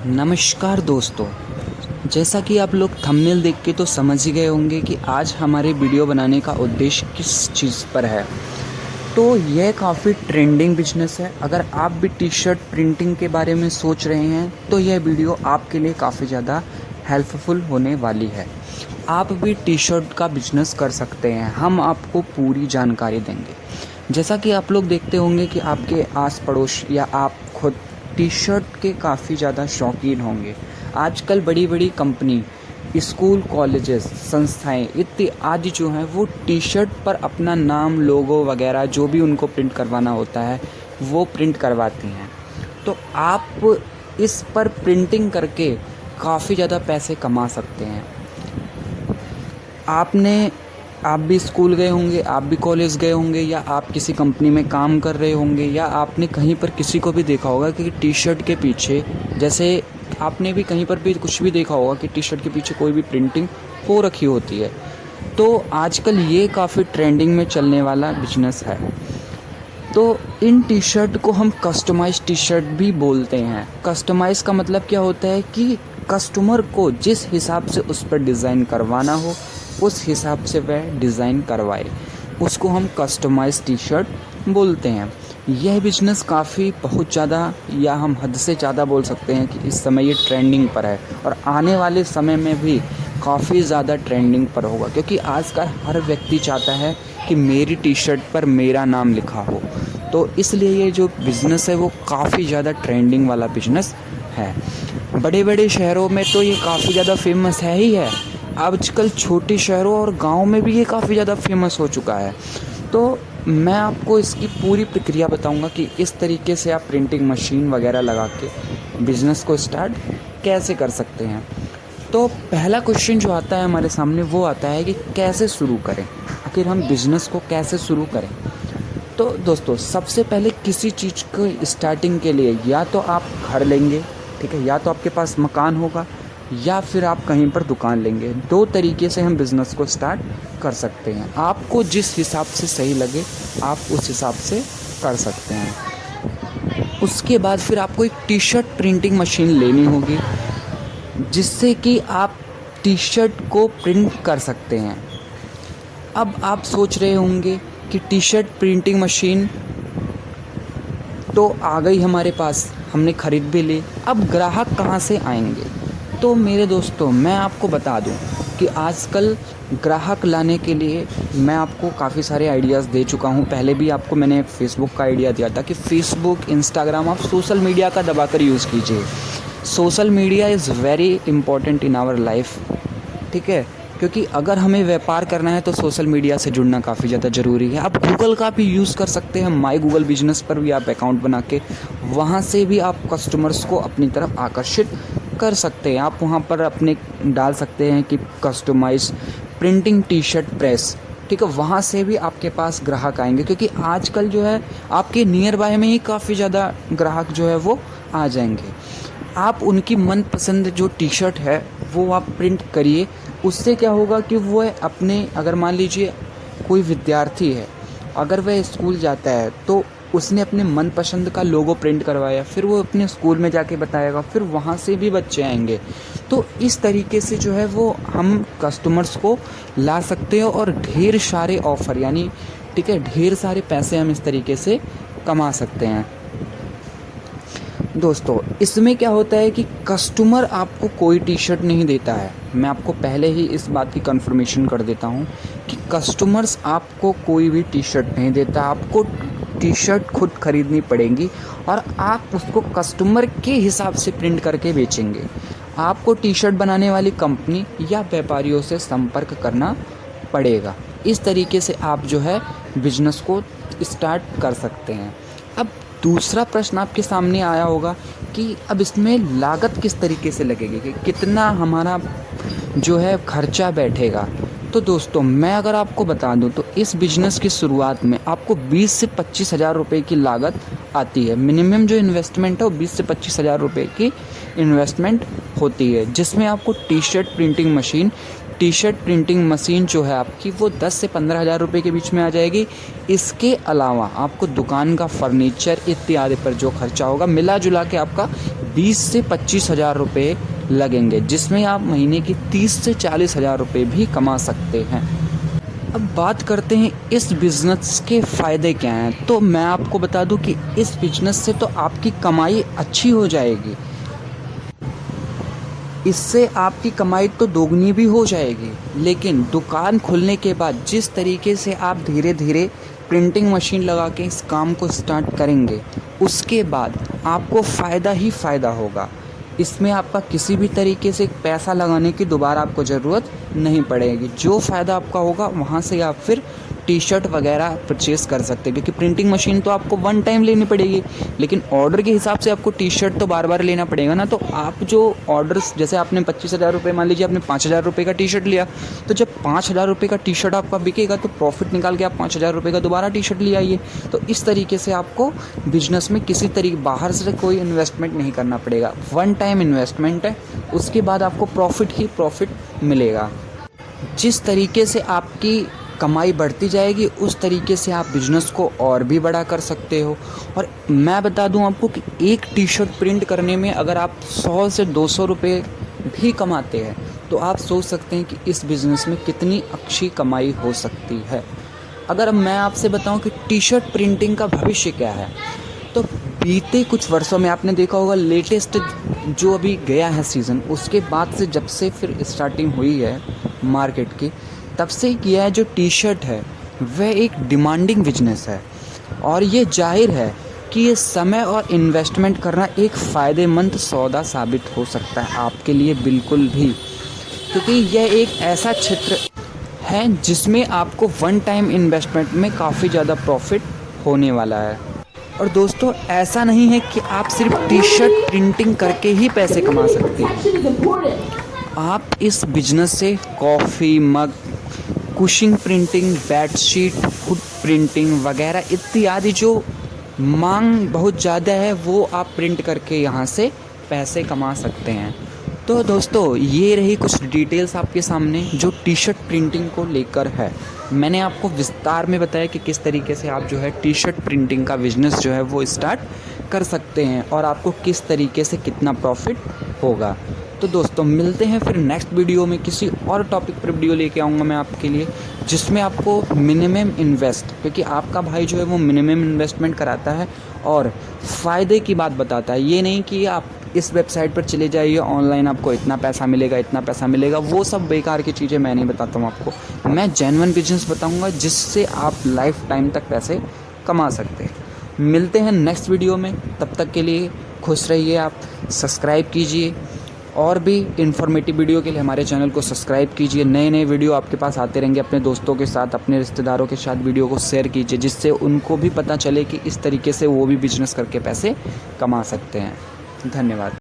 नमस्कार दोस्तों। जैसा कि आप लोग थंबनेल देख के तो समझ ही गए होंगे कि आज हमारे वीडियो बनाने का उद्देश्य किस चीज़ पर है। तो यह काफ़ी ट्रेंडिंग बिजनेस है। अगर आप भी टी शर्ट प्रिंटिंग के बारे में सोच रहे हैं तो यह वीडियो आपके लिए काफ़ी ज़्यादा हेल्पफुल होने वाली है। आप भी टी शर्ट का बिजनेस कर सकते हैं, हम आपको पूरी जानकारी देंगे। जैसा कि आप लोग देखते होंगे कि आपके आस पड़ोस या आप खुद टी शर्ट के काफ़ी ज़्यादा शौकीन होंगे। आजकल बड़ी बड़ी कंपनी, स्कूल, कॉलेजेस, संस्थाएं इत्यादि जो हैं वो टी शर्ट पर अपना नाम, लोगो वगैरह जो भी उनको प्रिंट करवाना होता है वो प्रिंट करवाती हैं। तो आप इस पर प्रिंटिंग करके काफ़ी ज़्यादा पैसे कमा सकते हैं। आप भी स्कूल गए होंगे, आप भी कॉलेज गए होंगे, या आप किसी कंपनी में काम कर रहे होंगे, या आपने कहीं पर किसी को भी देखा होगा कि टी शर्ट के पीछे, जैसे आपने भी कहीं पर भी कुछ भी देखा होगा कि टी शर्ट के पीछे कोई भी प्रिंटिंग हो रखी होती है। तो आजकल ये काफ़ी ट्रेंडिंग में चलने वाला बिजनेस है। तो इन टी शर्ट को हम कस्टमाइज टी शर्ट भी बोलते हैं। कस्टमाइज का मतलब क्या होता है कि कस्टमर को जिस हिसाब से उस पर डिज़ाइन करवाना हो उस हिसाब से वह डिज़ाइन करवाए, उसको हम कस्टमाइज टी शर्ट बोलते हैं। यह बिजनेस काफ़ी बहुत ज़्यादा, या हम हद से ज़्यादा बोल सकते हैं कि इस समय ये ट्रेंडिंग पर है और आने वाले समय में भी काफ़ी ज़्यादा ट्रेंडिंग पर होगा, क्योंकि आजकल हर व्यक्ति चाहता है कि मेरी टी शर्ट पर मेरा नाम लिखा हो। तो इसलिए ये जो बिज़नेस है वो काफ़ी ज़्यादा ट्रेंडिंग वाला बिजनेस है। बड़े बड़े शहरों में तो ये काफ़ी ज़्यादा फेमस है ही है। आजकल छोटे शहरों और गाँव में भी ये काफ़ी ज़्यादा फेमस हो चुका है। तो मैं आपको इसकी पूरी प्रक्रिया बताऊंगा कि इस तरीके से आप प्रिंटिंग मशीन वगैरह लगा के बिज़नेस को स्टार्ट कैसे कर सकते हैं। तो पहला क्वेश्चन जो आता है हमारे सामने वो आता है कि कैसे शुरू करें, आखिर हम बिज़नेस को कैसे शुरू करें। तो दोस्तों, सबसे पहले किसी चीज़ को स्टार्टिंग के लिए या तो आप घर लेंगे, ठीक है, या तो आपके पास मकान होगा, या फिर आप कहीं पर दुकान लेंगे। दो तरीके से हम बिज़नेस को स्टार्ट कर सकते हैं। आपको जिस हिसाब से सही लगे आप उस हिसाब से कर सकते हैं। उसके बाद फिर आपको एक टी शर्ट प्रिंटिंग मशीन लेनी होगी जिससे कि आप टी शर्ट को प्रिंट कर सकते हैं। अब आप सोच रहे होंगे कि टी शर्ट प्रिंटिंग मशीन तो आ गई हमारे पास, हमने ख़रीद भी ली, अब ग्राहक कहाँ से आएंगे। तो मेरे दोस्तों, मैं आपको बता दूं कि आजकल ग्राहक लाने के लिए मैं आपको काफ़ी सारे आइडियाज़ दे चुका हूं। पहले भी आपको मैंने फेसबुक का आइडिया दिया था कि फेसबुक, इंस्टाग्राम, आप सोशल मीडिया का दबाकर यूज़ कीजिए। Social media is very important in our life, ठीक है, क्योंकि अगर हमें व्यापार करना है तो सोशल मीडिया से जुड़ना काफ़ी ज़्यादा ज़रूरी है। आप गूगल का भी यूज़ कर सकते हैं। माई गूगल बिजनेस पर भी आप अकाउंट बना के वहाँ से भी आप कस्टमर्स को अपनी तरफ आकर्षित कर सकते हैं। आप वहाँ पर अपने डाल सकते हैं कि customise printing T shirt press, ठीक है, वहाँ से भी आपके पास ग्राहक आएंगे, क्योंकि आजकल जो है आपके नियर बाय में ही काफ़ी ज़्यादा ग्राहक जो है वो आ जाएंगे। आप उनकी मनपसंद जो टी शर्ट है वो आप प्रिंट करिए। उससे क्या होगा कि वो अपने, अगर मान लीजिए कोई विद्यार्थी है, अगर वह स्कूल जाता है तो उसने अपने मनपसंद का लोगो प्रिंट करवाया, फिर वो अपने स्कूल में जाके बताएगा, फिर वहाँ से भी बच्चे आएंगे। तो इस तरीके से जो है वो हम कस्टमर्स को ला सकते हैं और ढेर सारे ऑफ़र, यानी ठीक है, ढेर सारे पैसे हम इस तरीके से कमा सकते हैं। दोस्तों, इसमें क्या होता है कि कस्टमर आपको कोई टी शर्ट नहीं देता है। मैं आपको पहले ही इस बात की कंफर्मेशन कर देता हूँ कि कस्टमर्स आपको कोई भी टी शर्ट नहीं देता। आपको टी शर्ट खुद खरीदनी पड़ेगी और आप उसको कस्टमर के हिसाब से प्रिंट करके बेचेंगे। आपको टी शर्ट बनाने वाली कंपनी या व्यापारियों से संपर्क करना पड़ेगा। इस तरीके से आप जो है बिजनेस को स्टार्ट कर सकते हैं। अब दूसरा प्रश्न आपके सामने आया होगा कि अब इसमें लागत किस तरीके से लगेगी, कि कितना हमारा जो है खर्चा बैठेगा। तो दोस्तों, मैं अगर आपको बता दूं तो इस बिज़नेस की शुरुआत में आपको 20 से 25 हज़ार रुपये की लागत आती है। मिनिमम जो इन्वेस्टमेंट है वो 20 से 25 हज़ार रुपये की इन्वेस्टमेंट होती है, जिसमें आपको T shirt printing machine T shirt printing machine जो है आपकी वो 10 से 15 हज़ार रुपये के बीच में आ जाएगी। इसके अलावा आपको दुकान का फर्नीचर इत्यादि पर जो खर्चा होगा मिला जुला के आपका 20 से 25 हज़ार रुपये लगेंगे, जिसमें आप महीने की 30 से 40 हज़ार रुपये भी कमा सकते हैं। अब बात करते हैं इस बिज़नेस के फ़ायदे क्या हैं। तो मैं आपको बता दूं कि इस बिज़नेस से तो आपकी कमाई अच्छी हो जाएगी, इससे आपकी कमाई तो दोगुनी भी हो जाएगी। लेकिन दुकान खुलने के बाद जिस तरीके से आप धीरे धीरे प्रिंटिंग मशीन लगा के इस काम को स्टार्ट करेंगे, उसके बाद आपको फ़ायदा ही फ़ायदा होगा। इसमें आपका किसी भी तरीके से पैसा लगाने की दोबारा आपको ज़रूरत नहीं पड़ेगी। जो फ़ायदा आपका होगा वहाँ से आप फिर टी शर्ट वगैरह परचेज़ कर सकते हैं, क्योंकि प्रिंटिंग मशीन तो आपको वन टाइम लेनी पड़ेगी, लेकिन ऑर्डर के हिसाब से आपको टी शर्ट तो बार बार लेना पड़ेगा ना। तो आप जो ऑर्डर्स, जैसे आपने 25 हज़ार रुपये, मान लीजिए आपने 5 हज़ार रुपये का टी शर्ट लिया, तो जब 5 हज़ार रुपये का टी शर्ट आपका बिकेगा तो प्रॉफिट निकाल के आप 5 हज़ार रुपये का दोबारा टी शर्ट ले आइए। तो इस तरीके से आपको बिजनेस में किसी तरीके बाहर से कोई इन्वेस्टमेंट नहीं करना पड़ेगा, वन टाइम इन्वेस्टमेंट है, उसके बाद आपको प्रॉफिट ही प्रॉफिट मिलेगा। जिस तरीके से आपकी कमाई बढ़ती जाएगी उस तरीके से आप बिज़नेस को और भी बड़ा कर सकते हो। और मैं बता दूं आपको कि एक टी शर्ट प्रिंट करने में अगर आप 100 से 200 रुपये भी कमाते हैं तो आप सोच सकते हैं कि इस बिज़नेस में कितनी अच्छी कमाई हो सकती है। अगर मैं आपसे बताऊं कि टी शर्ट प्रिंटिंग का भविष्य क्या है, तो बीते कुछ वर्षों में आपने देखा होगा लेटेस्ट जो अभी गया है सीज़न, उसके बाद से जब से फिर स्टार्टिंग हुई है मार्केट की, तब से किया है जो टी शर्ट है वह एक डिमांडिंग बिजनेस है। और ये जाहिर है कि ये समय और इन्वेस्टमेंट करना एक फ़ायदेमंद सौदा साबित हो सकता है आपके लिए बिल्कुल भी, क्योंकि यह एक ऐसा क्षेत्र है जिसमें आपको वन टाइम इन्वेस्टमेंट में काफ़ी ज़्यादा प्रॉफिट होने वाला है। और दोस्तों, ऐसा नहीं है कि आप सिर्फ टी शर्ट प्रिंटिंग करके ही पैसे कमा सकते हैं। आप इस बिजनेस से coffee mug, Cushing printing, bedsheet, foot printing वगैरह इत्यादि जो मांग बहुत ज़्यादा है वो आप प्रिंट करके यहाँ से पैसे कमा सकते हैं। तो दोस्तों, ये रही कुछ डिटेल्स आपके सामने जो टी शर्ट प्रिंटिंग को लेकर है। मैंने आपको विस्तार में बताया कि किस तरीके से आप जो है टी शर्ट प्रिंटिंग का बिज़नेस जो है वो स्टार्ट कर सकते हैं और आपको किस तरीके से कितना प्रॉफिट होगा। तो दोस्तों, मिलते हैं फिर नेक्स्ट वीडियो में। किसी और टॉपिक पर वीडियो लेके आऊँगा मैं आपके लिए, जिसमें आपको मिनिमम इन्वेस्ट, क्योंकि आपका भाई जो है वो मिनिमम इन्वेस्टमेंट कराता है और फ़ायदे की बात बताता है। ये नहीं कि आप इस वेबसाइट पर चले जाइए, ऑनलाइन आपको इतना पैसा मिलेगा, इतना पैसा मिलेगा, वो सब बेकार की चीज़ें मैं नहीं बताता हूँ आपको। मैं जेन्युइन बिजनेस बताऊँगा जिससे आप लाइफ टाइम तक पैसे कमा सकते हैं। मिलते हैं नेक्स्ट वीडियो में, तब तक के लिए खुश रहिए। आप सब्सक्राइब कीजिए और भी इन्फॉर्मेटिव वीडियो के लिए हमारे चैनल को सब्सक्राइब कीजिए। नए नए वीडियो आपके पास आते रहेंगे। अपने दोस्तों के साथ, अपने रिश्तेदारों के साथ वीडियो को शेयर कीजिए, जिससे उनको भी पता चले कि इस तरीके से वो भी बिजनेस करके पैसे कमा सकते हैं। धन्यवाद।